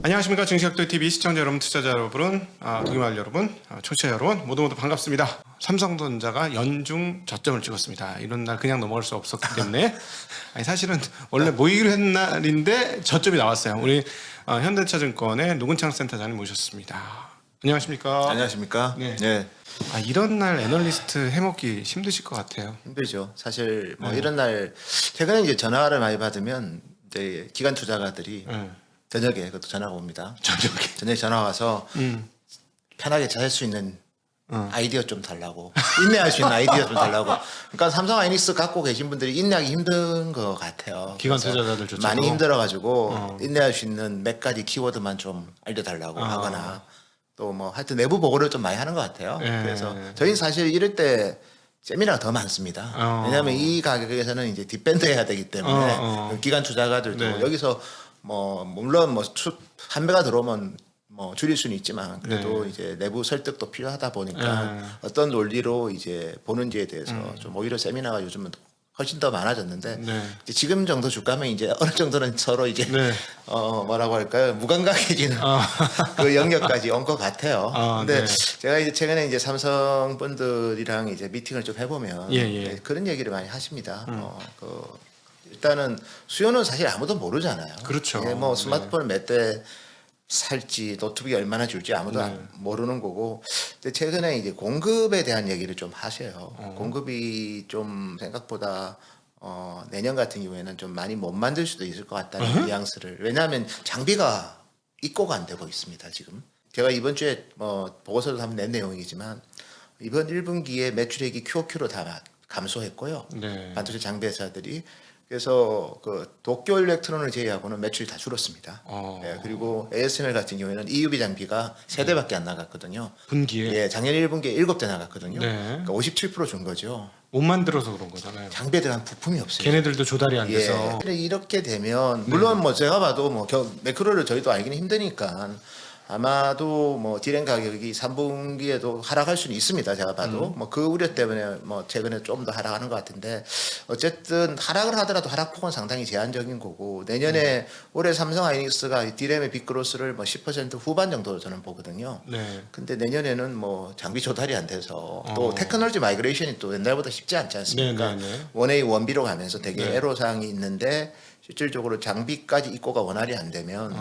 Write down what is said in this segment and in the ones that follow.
안녕하십니까. 증시학도TV 시청자 여러분, 투자자 여러분, 동의말 여러분, 청취자 여러분 모두 반갑습니다. 삼성전자가 연중 저점을 찍었습니다. 이런 날 그냥 넘어갈 수 없었기 때문에 아니 사실은 원래 모이기로 했는 날인데 저점이 나왔어요. 우리 현대차증권의 노근창 센터장님 모셨습니다. 안녕하십니까. 안녕하십니까. 네. 네. 이런 날 애널리스트 해먹기 힘드실 것 같아요. 힘들죠. 사실 뭐 이런 날 최근에 이제 전화를 많이 받으면 이제 기관 투자가들이 저녁에 그것도 전화가 옵니다. 저녁에 전화 와서 편하게 잘 수 있는 아이디어 좀 달라고, 인내할 수 있는 아이디어 좀 달라고. 그러니까 삼성 하이닉스 갖고 계신 분들이 인내하기 힘든 것 같아요. 기관 투자자들 조차도 많이 힘들어가지고 인내할 수 있는 몇 가지 키워드만 좀 알려달라고 하거나 또 뭐 하여튼 내부 보고를 좀 많이 하는 것 같아요. 그래서 저희는 사실 이럴 때 세미나가 더 많습니다. 왜냐하면 이 가격에서는 이제 디펜드 해야 되기 때문에 기관 투자가들도 여기서 뭐 물론 뭐 한 배가 들어오면 뭐 줄일 수는 있지만 그래도 이제 내부 설득도 필요하다 보니까 어떤 논리로 이제 보는지에 대해서 좀 오히려 세미나가 요즘은 훨씬 더 많아졌는데 이제 지금 정도 주가면 이제 어느 정도는 서로 이제 뭐라고 할까요, 무감각해지는 그 영역까지 온 것 같아요. 근데 제가 이제 최근에 이제 삼성 분들이랑 이제 미팅을 좀 해보면 그런 얘기를 많이 하십니다. 일단은 수요는 사실 아무도 모르잖아요. 그렇죠. 뭐 스마트폰을 몇 대 살지 노트북이 얼마나 줄지 아무도 모르는 거고. 근데 최근에 이제 공급에 대한 얘기를 좀 하세요. 공급이 좀 생각보다 내년 같은 경우에는 좀 많이 못 만들 수도 있을 것 같다는 뉘앙스를. 왜냐하면 장비가 입고가 안 되고 있습니다. 지금 제가 이번 주에 뭐 보고서도 한번 낸 내용이지만 이번 1분기에 매출액이 QOQ로 다 감소했고요. 반도체 장비 회사들이. 그래서 그 도쿄 일렉트론을 제외하고는 매출이 다 줄었습니다. 그리고 ASML 같은 경우에는 EUV 장비가 3대밖에 안 나갔거든요. 분기에? 작년 1분기에 7대 나갔거든요. 그러니까 57%준 거죠. 못 만들어서 그런 거잖아요. 장비에 대한 부품이 없어요. 걔네들도 조달이 안 돼서. 근데 이렇게 되면 물론 뭐 제가 봐도 뭐 매크로를 저희도 알기는 힘드니까 아마도 뭐 디램 가격이 3분기에도 하락할 수는 있습니다. 제가 봐도 뭐 그 우려 때문에 뭐 최근에 좀 더 하락하는 것 같은데 어쨌든 하락을 하더라도 하락폭은 상당히 제한적인 거고 내년에 올해 삼성 하이닉스가 디램의 빅그로스를 뭐 10% 후반 정도로 저는 보거든요. 근데 내년에는 뭐 장비 조달이 안 돼서 또 테크놀로지 마이그레이션이 또 옛날보다 쉽지 않지 않습니까? 원A 원B로 가면서 되게 애로사항이 있는데 실질적으로 장비까지 입고가 원활히 안 되면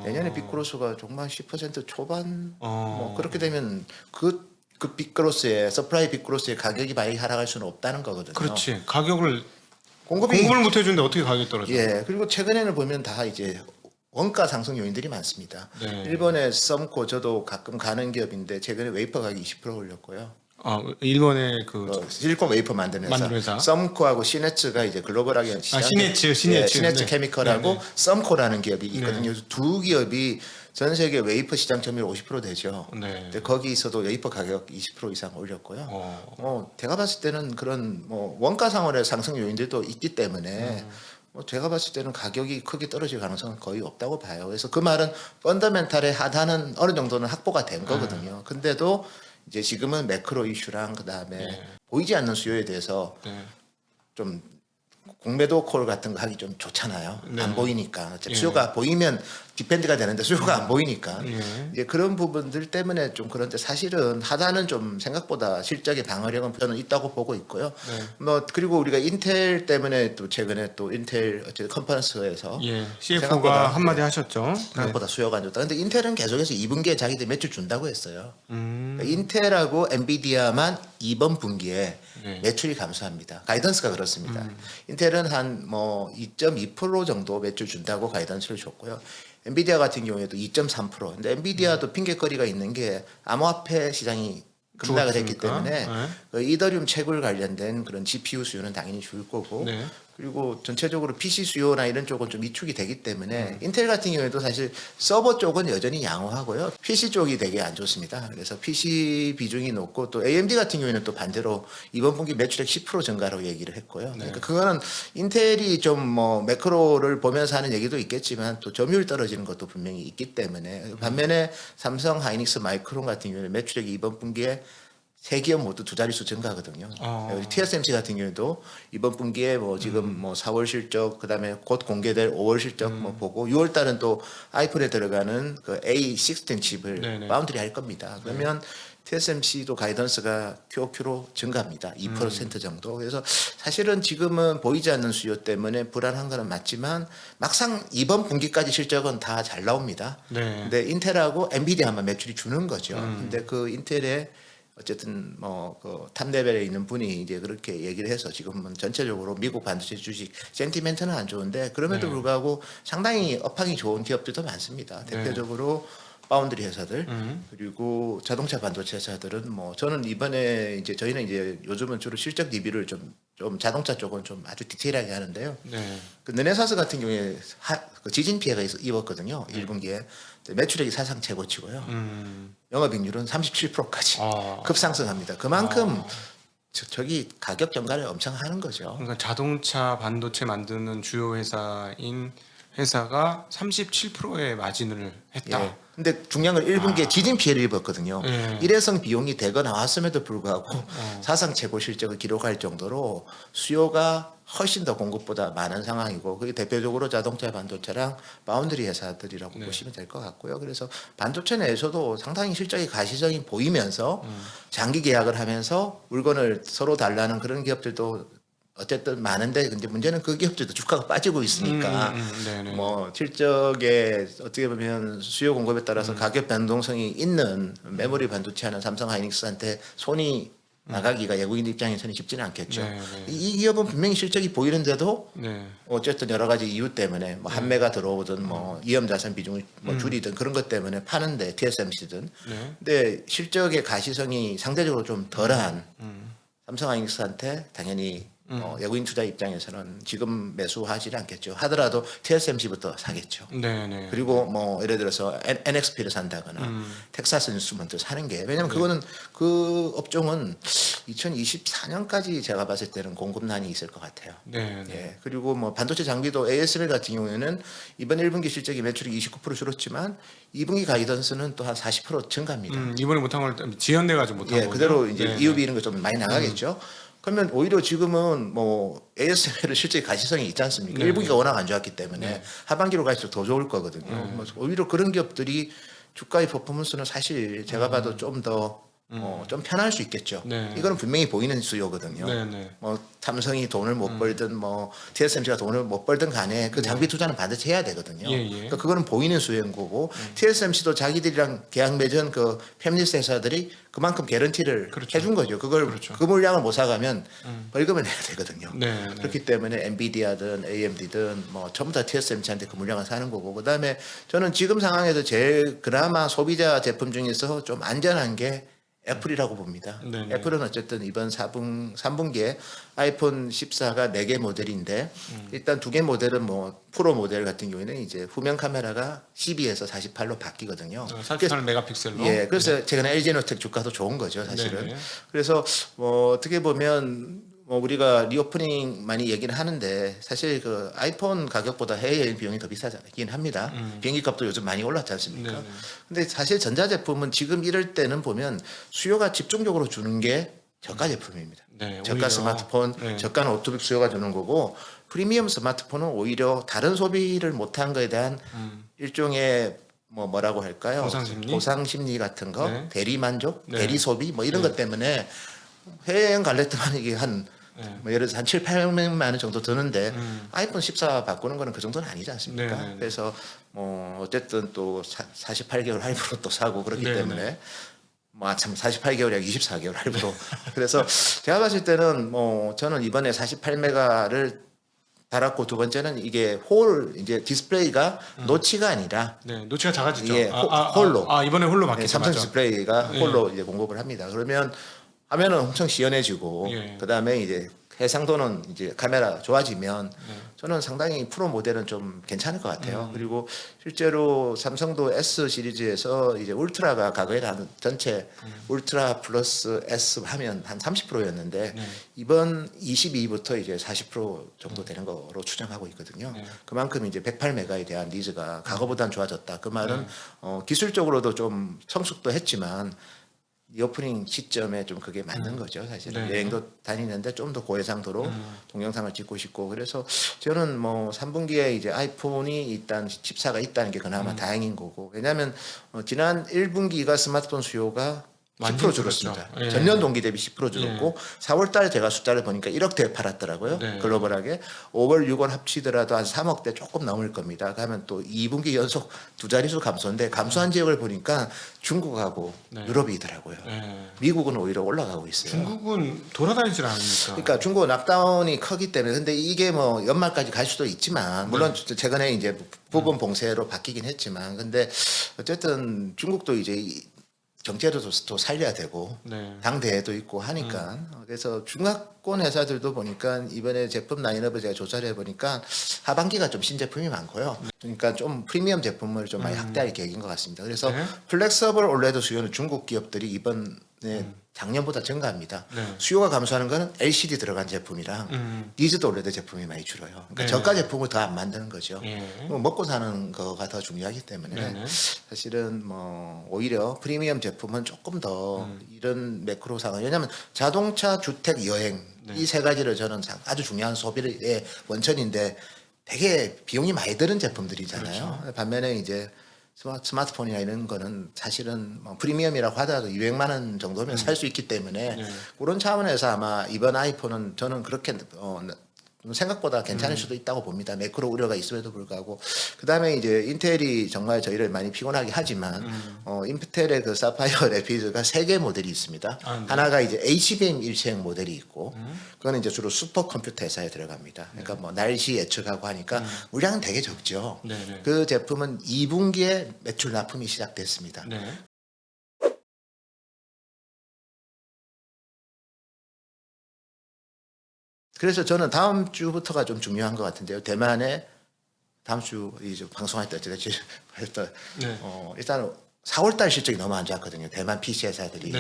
내년에 빅그로스가 정말 10% 초반 뭐 그렇게 되면 그 빅그로스의 서프라이 빅그로스의 가격이 많이 하락할 수는 없다는 거거든요. 그렇지. 가격을 공급을 못 해주는데 어떻게 가격이 떨어져요? 그리고 최근에는 보면 다 이제 원가 상승 요인들이 많습니다. 일본의 썸코 저도 가끔 가는 기업인데 최근에 웨이퍼 가격이 20% 올렸고요. 일본의 그 실리콘 웨이퍼 만드는 회사. 썸코하고 시네츠가 이제 글로벌하게 시네츠 케미컬하고 썸코라는 기업이 있거든요. 두 기업이 전 세계 웨이퍼 시장 점유율 50% 되죠. 근데 거기서도 웨이퍼 가격 20% 이상 올렸고요. 제가 봤을 때는 그런 뭐 원가 상황의 상승 요인들도 있기 때문에 뭐 제가 봤을 때는 가격이 크게 떨어질 가능성은 거의 없다고 봐요. 그래서 그 말은 펀더멘탈의 하단은 어느 정도는 확보가 된 거거든요. 근데도 이제 지금은 매크로 이슈랑 그다음에 보이지 않는 수요에 대해서 좀 공매도 콜 같은 거 하기 좀 좋잖아요. 안 보이니까. 어차피 수요가 보이면 디펜드가 되는데 수요가 안 보이니까. 이제 그런 부분들 때문에 좀 그런데 사실은 하단은 좀 생각보다 실적의 방어력은 저는 있다고 보고 있고요. 뭐 그리고 우리가 인텔 때문에 또 최근에 또 인텔 어쨌든 컨퍼런스에서 CFO가 한마디 하셨죠. 생각보다 수요가 안 좋다. 근데 인텔은 계속해서 2분기에 자기들 매출 준다고 했어요. 그러니까 인텔하고 엔비디아만 이번 분기에 매출이 감소합니다. 가이던스가 그렇습니다. 인텔은 한 뭐 2.2% 정도 매출 준다고 가이던스를 줬고요. 엔비디아 같은 경우에도 2.3%. 근데 엔비디아도 핑계거리가 있는 게 암호화폐 시장이 급락을 했기 때문에 그 이더리움 채굴 관련된 그런 GPU 수요는 당연히 줄 거고 그리고 전체적으로 PC 수요나 이런 쪽은 좀 위축이 되기 때문에 인텔 같은 경우에도 사실 서버 쪽은 여전히 양호하고요. PC 쪽이 되게 안 좋습니다. 그래서 PC 비중이 높고 또 AMD 같은 경우에는 또 반대로 이번 분기 매출액 10% 증가로 얘기를 했고요. 그러니까 그거는 인텔이 좀 뭐 매크로를 보면서 하는 얘기도 있겠지만 또 점유율 떨어지는 것도 분명히 있기 때문에 반면에 삼성 하이닉스 마이크론 같은 경우에는 매출액이 이번 분기에 세 기업 모두 두 자릿수 증가거든요. TSMC 같은 경우에도 이번 분기에 뭐 지금 뭐 4월 실적, 그다음에 곧 공개될 5월 실적 뭐 보고 6월 달은 또 아이폰에 들어가는 그 A16 칩을 네네. 바운드리 할 겁니다. 그러면 TSMC도 가이던스가 QOQ로 증가합니다. 2% 정도. 그래서 사실은 지금은 보이지 않는 수요 때문에 불안한 거는 맞지만 막상 이번 분기까지 실적은 다 잘 나옵니다. 네. 근데 인텔하고 엔비디아만 매출이 주는 거죠. 근데 그 인텔에 어쨌든 뭐 그 탑 레벨에 있는 분이 이제 그렇게 얘기를 해서 지금은 전체적으로 미국 반도체 주식 센티멘트는 안 좋은데 그럼에도 네. 불구하고 상당히 업황이 좋은 기업들도 많습니다. 대표적으로 파운드리 회사들 그리고 자동차 반도체 회사들은 뭐 저는 이번에 이제 저희는 이제 요즘은 주로 실적 리뷰를 좀 자동차 쪽은 좀 아주 디테일하게 하는데요. 네. 그 르네사스 같은 경우에 그 지진 피해가 입었거든요. 1분기에 매출액이 사상 최고치고요. 영업이익률은 37%까지 급상승합니다. 그만큼 저기 가격 전가를 엄청 하는 거죠. 그러니까 자동차 반도체 만드는 주요 회사가 37%의 마진을 했다. 예. 근데 중요한 건 1분기에 지진 피해를 입었거든요. 일회성 비용이 대거 나왔음에도 불구하고 사상 최고 실적을 기록할 정도로 수요가 훨씬 더 공급보다 많은 상황이고 그게 대표적으로 자동차 반도체랑 바운드리 회사들이라고 보시면 될 것 같고요. 그래서 반도체 내에서도 상당히 실적이 가시성이 보이면서 장기 계약을 하면서 물건을 서로 달라는 그런 기업들도 어쨌든 많은데 근데 문제는 그 기업들도 주가가 빠지고 있으니까 뭐 실적에 어떻게 보면 수요 공급에 따라서 가격 변동성이 있는 메모리 반도체 하는 삼성 하이닉스한테 손이 나가기가 외국인 입장에서는 쉽지는 않겠죠. 이 기업은 분명히 실적이 보이는데도 어쨌든 여러 가지 이유 때문에 뭐 한매가 들어오든 뭐 위험 자산 비중을 뭐 줄이든 그런 것 때문에 파는데 TSMC든 근데 실적의 가시성이 상대적으로 좀 덜한 삼성 하이닉스한테 당연히 외국인 투자 입장에서는 지금 매수하지 않겠죠. 하더라도 TSMC부터 사겠죠. 네네. 그리고 뭐 예를 들어서 NXP를 산다거나 텍사스 인스트루먼트 사는 게 왜냐면 그거는 그 업종은 2024년까지 제가 봤을 때는 공급난이 있을 것 같아요. 네. 예. 그리고 뭐 반도체 장비도 ASML 같은 경우에는 이번 1분기 실적이 매출이 29% 줄었지만 2분기 가이던스는 또 한 40% 증가합니다. 이번에 못한 걸 지연돼 가지고 못한 거죠. 그대로 이제 EUV 이런 거 좀 많이 나가겠죠. 그러면 오히려 지금은 뭐 ASML은 실제 가시성이 있지 않습니까? 1분기가 워낙 안 좋았기 때문에 하반기로 갈수록 더 좋을 거거든요. 오히려 그런 기업들이 주가의 퍼포먼스는 사실 제가 봐도 좀 더 좀 편할 수 있겠죠. 이거는 분명히 보이는 수요거든요. 뭐 삼성이 돈을 못 벌든 뭐 TSMC가 돈을 못 벌든 간에 그 장비 투자는 반드시 해야 되거든요. 그러니까 그거는 보이는 수요인 거고 TSMC도 자기들이랑 계약 맺은 그 팹리스 회사들이 그만큼 개런티를 해준 거죠. 그걸 그 물량을 못 사가면 벌금을 내야 되거든요. 그렇기 때문에 엔비디아든 AMD든 뭐 전부 다 TSMC한테 그 물량을 사는 거고 그다음에 저는 지금 상황에서 제일 그나마 소비자 제품 중에서 좀 안전한 게 애플이라고 봅니다. 애플은 어쨌든 이번 3분기에 아이폰 14가 4개 모델인데 일단 2개 모델은 뭐 프로 모델 같은 경우에는 이제 후면 카메라가 12에서 48로 바뀌거든요. 48메가픽셀로. 예, 그래서 최근에 LG노텍 주가도 좋은 거죠, 사실은. 그래서 뭐 어떻게 보면 뭐 우리가 리오프닝 많이 얘기를 하는데 사실 그 아이폰 가격보다 해외여행 비용이 더 비싸긴 합니다. 비행기 값도 요즘 많이 올랐지 않습니까? 근데 사실 전자제품은 지금 이럴 때는 보면 수요가 집중적으로 주는 게 저가 제품입니다. 저가 스마트폰, 저가 노트북 수요가 주는 거고 프리미엄 스마트폰은 오히려 다른 소비를 못한 거에 대한 일종의 뭐라고 할까요? 보상 심리 같은 거, 대리 만족, 대리 소비 뭐 이런 것 때문에 해외여행 갈래 때만 이게 뭐 예를 들어서 한 7, 800만 원 정도 드는데 아이폰 14 바꾸는 거는 그 정도는 아니지 않습니까? 그래서 뭐 어쨌든 또 48개월 할부로 또 사고 그렇기 때문에 뭐 참 48개월이야 24개월 할부로 그래서 제가 봤을 때는 뭐 저는 이번에 48메가를 달았고 두 번째는 이게 이제 디스플레이가 노치가 아니라 노치가 작아지죠. 홀로 이번에 홀로 바뀌었죠. 삼성 디스플레이가 홀로 이제 공급을 합니다. 그러면 화면은 엄청 시원해지고 그다음에 이제 해상도는 이제 카메라 좋아지면 저는 상당히 프로 모델은 좀 괜찮을 것 같아요. 그리고 실제로 삼성도 S 시리즈에서 이제 울트라가 과거에 전체 울트라 플러스 S 하면 한 30%였는데 이번 22부터 이제 40% 정도 되는 거로 추정하고 있거든요. 그만큼 이제 108메가에 대한 니즈가 과거보다는 좋아졌다. 그 말은 기술적으로도 좀 성숙도 했지만 리오프닝 시점에 좀 그게 맞는 거죠. 사실은 여행도 다니는데 좀 더 고해상도로 동영상을 찍고 싶고 그래서 저는 뭐 3분기에 이제 아이폰이 일단 칩사가 있다는 게 그나마 다행인 거고 왜냐하면 지난 1분기가 스마트폰 수요가 10% 줄었습니다. 예. 전년 동기 대비 10% 줄었고 4월달에 제가 숫자를 보니까 1억대 팔았더라고요. 글로벌하게 5월, 6월 합치더라도 한 3억대 조금 넘을 겁니다. 그러면 또 2분기 연속 두 자릿수 감소인데 감소한 지역을 보니까 중국하고 유럽이더라고요. 미국은 오히려 올라가고 있어요. 중국은 돌아다니질 않으니까. 그러니까 중국은 락다운이 크기 때문에 근데 이게 뭐 연말까지 갈 수도 있지만 물론 최근에 이제 부분 봉쇄로 바뀌긴 했지만 근데 어쨌든 중국도 이제 정체도 또 살려야 되고 당 대회도 있고 하니까 그래서 중화권 회사들도 보니까 이번에 제품 라인업을 제가 조사를 해보니까 하반기가 좀 신제품이 많고요. 그러니까 좀 프리미엄 제품을 좀 많이 확대할 계획인 것 같습니다. 그래서 플렉서블 올레드 수요는 중국 기업들이 이번에 작년보다 증가합니다. 수요가 감소하는 거는 LCD 들어간 제품이랑 디지털 OLED 제품이 많이 줄어요. 그러니까 저가 제품을 더 안 만드는 거죠. 뭐 먹고 사는 거가 더 중요하기 때문에 사실은 뭐 오히려 프리미엄 제품은 조금 더 이런 매크로 상황. 왜냐하면 자동차, 주택, 여행 이 세 가지를 저는 아주 중요한 소비의 원천인데 되게 비용이 많이 드는 제품들이잖아요. 반면에 이제 스마트폰이나 이런 거는 사실은 뭐 프리미엄이라고 하더라도 200만 원 정도면 살 수 있기 때문에 그런 차원에서 아마 이번 아이폰은 저는 그렇게 생각보다 괜찮을 수도 있다고 봅니다. 매크로 우려가 있음에도 불구하고 그다음에 이제 인텔이 정말 저희를 많이 피곤하게 하지만 인텔의 그 사파이어 레피드가 3개 모델이 있습니다. 하나가 이제 HBM 일체형 모델이 있고 그거는 이제 주로 슈퍼컴퓨터 회사에 들어갑니다. 그러니까 뭐 날씨 예측하고 하니까 물량은 되게 적죠. 그 제품은 2분기에 매출 납품이 시작됐습니다. 그래서 저는 다음 주부터가 좀 중요한 것 같은데요. 대만에 다음 주 이제 방송할 때 제가 했던 일단 4월달 실적이 너무 안 좋았거든요. 대만 PC 회사들이.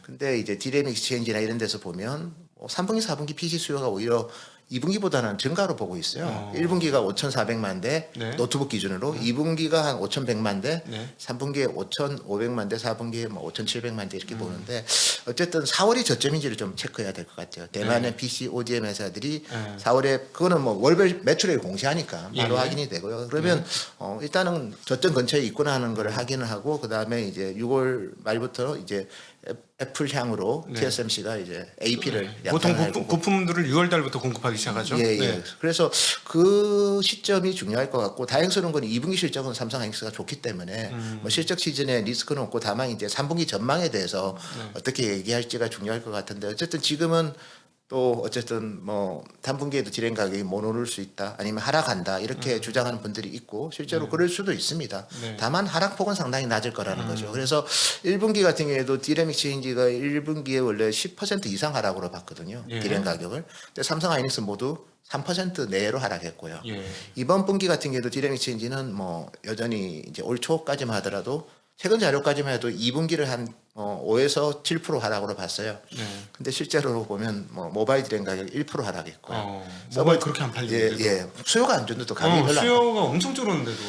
근데 이제 디램 익스체인지나 이런 데서 보면 3분기, 4분기 PC 수요가 오히려 2분기보다는 증가로 보고 있어요. 1분기가 5,400만 대 노트북 기준으로 2분기가 한 5,100만 대 3분기에 5,500만 대 4분기에 뭐 5,700만 대 이렇게 보는데 어쨌든 4월이 저점인지를 좀 체크해야 될 것 같아요. 대만의 PC ODM 회사들이 4월에 그거는 뭐 월별 매출액 공시하니까 바로 확인이 되고요. 그러면 일단은 저점 근처에 있구나 하는 걸 확인을 하고 그다음에 이제 6월 말부터 이제 애플 향으로 TSMC가 이제 AP를 보통 부품들을 6월 달부터 공급하기 시작하죠. 그래서 그 시점이 중요할 것 같고 다행스러운 건 2분기 실적은 삼성 하이닉스가 좋기 때문에 뭐 실적 시즌에 리스크는 없고 다만 이제 3분기 전망에 대해서 어떻게 얘기할지가 중요할 것 같은데 어쨌든 지금은 또 어쨌든 뭐 3분기에도 디램 가격이 못 오를 수 있다 아니면 하락한다 이렇게 주장하는 분들이 있고 실제로 그럴 수도 있습니다. 다만 하락폭은 상당히 낮을 거라는 거죠. 그래서 1분기 같은 경우에도 디램 익스체인지가 1분기에 원래 10% 이상 하락으로 봤거든요. 디램 가격을. 근데 삼성 하이닉스 모두 3% 내로 하락했고요. 이번 분기 같은 경우에도 디램 익스체인지는 뭐 여전히 이제 올 초까지만 하더라도 최근 자료까지만 해도 2분기를 한 5에서 7% 하락으로 봤어요. 근데 실제로 보면 뭐 모바일 디램 가격 1% 하락했고요. 모바일 그렇게 안 팔리는데도. 수요가 안 좋는데도 가격이 별로 수요가 엄청 줄었는데도.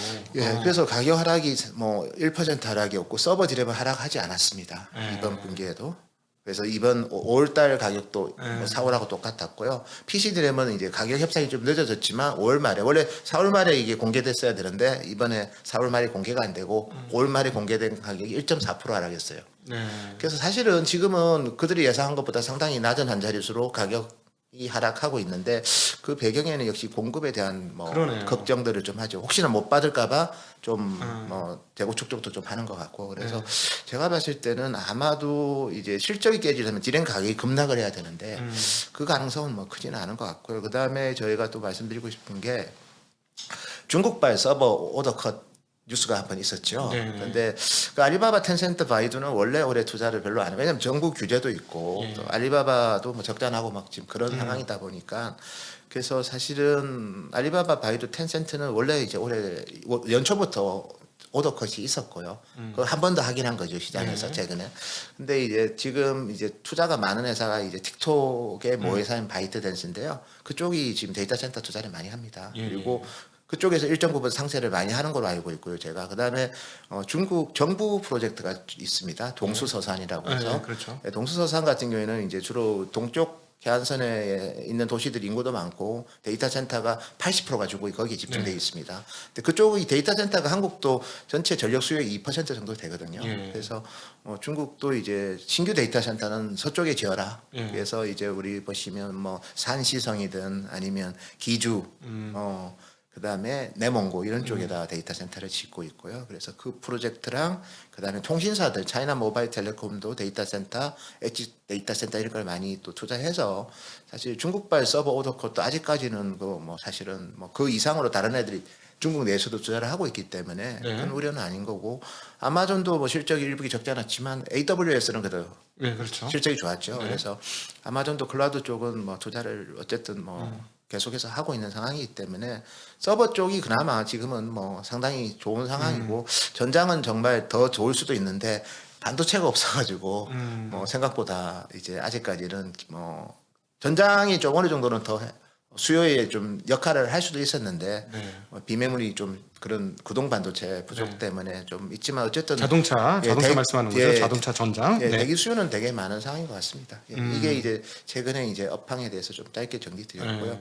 그래서 가격 하락이 뭐 1% 하락이었고 서버 디램은 하락하지 않았습니다. 이번 분기에도. 그래서 이번 5월달 가격도 뭐 4월하고 똑같았고요. PC 드램은 이제 가격 협상이 좀 늦어졌지만 5월 말에 원래 4월 말에 이게 공개됐어야 되는데 이번에 4월 말에 공개가 안 되고 5월 말에 공개된 가격이 1.4% 하락했어요. 그래서 사실은 지금은 그들이 예상한 것보다 상당히 낮은 한 자릿수로 가격이 하락하고 있는데 그 배경에는 역시 공급에 대한 뭐 걱정들을 좀 하죠. 혹시나 못 받을까봐 좀 뭐 재고 축적도 좀 하는 것 같고 그래서 제가 봤을 때는 아마도 이제 실적이 깨지려면 디램 가격이 급락을 해야 되는데 그 가능성은 뭐 크지는 않은 것 같고요. 그 다음에 저희가 또 말씀드리고 싶은 게 중국발 서버 오더컷 뉴스가 한 번 있었죠. 그런데 그 알리바바, 텐센트, 바이두는 원래 올해 투자를 별로 안 해요. 왜냐하면 정부 규제도 있고 또 알리바바도 뭐 적자나고 막 지금 그런 상황이다 보니까 그래서 사실은 알리바바, 바이두, 텐센트는 원래 이제 올해 연초부터 오더컷이 있었고요. 그걸 한 번 더 확인한 거죠 시장에서 최근에. 근데 이제 지금 이제 투자가 많은 회사가 이제 틱톡의 모회사인 바이트댄스인데요. 그쪽이 지금 데이터 센터 투자를 많이 합니다. 그리고 그쪽에서 일정 부분 상세를 많이 하는 걸로 알고 있고요. 제가 그다음에 중국 정부 프로젝트가 있습니다. 동수서산이라고 해서 그렇죠. 동수서산 같은 경우에는 이제 주로 동쪽 해안선에 있는 도시들 인구도 많고 데이터 센터가 80%가 주고 거기에 집중되어 있습니다. 근데 그쪽의 데이터 센터가 한국도 전체 전력 수요의 2% 정도 되거든요. 그래서 중국도 이제 신규 데이터 센터는 서쪽에 지어라. 그래서 이제 우리 보시면 뭐 산시성이든 아니면 기주, 그다음에 내몽고 이런 쪽에다 데이터 센터를 짓고 있고요. 그래서 그 프로젝트랑 그다음에 통신사들 차이나 모바일 텔레콤도 데이터 센터, 엣지 데이터 센터 이런 걸 많이 또 투자해서 사실 중국발 서버 오더컷도 아직까지는 그 뭐 사실은 뭐 그 이상으로 다른 애들이 중국 내에서도 투자를 하고 있기 때문에 큰 우려는 아닌 거고 아마존도 뭐 실적이 일부기 적지 않았지만 AWS는 그래도 그렇죠. 실적이 좋았죠. 그래서 아마존도 클라우드 쪽은 뭐 투자를 어쨌든 뭐 계속해서 하고 있는 상황이기 때문에 서버 쪽이 그나마 지금은 뭐 상당히 좋은 상황이고 전장은 정말 더 좋을 수도 있는데 반도체가 없어가지고 뭐 생각보다 이제 아직까지는 뭐 전장이 좀 어느 정도는 더 수요에 좀 역할을 할 수도 있었는데 비메모리 좀 그런 구동 반도체 부족 때문에 좀 있지만 어쨌든 자동차 말씀하는 거죠. 자동차 전장. 대기 수요는 되게 많은 상황인 것 같습니다. 이게 이제 최근에 이제 업황에 대해서 좀 짧게 정리 드렸고요.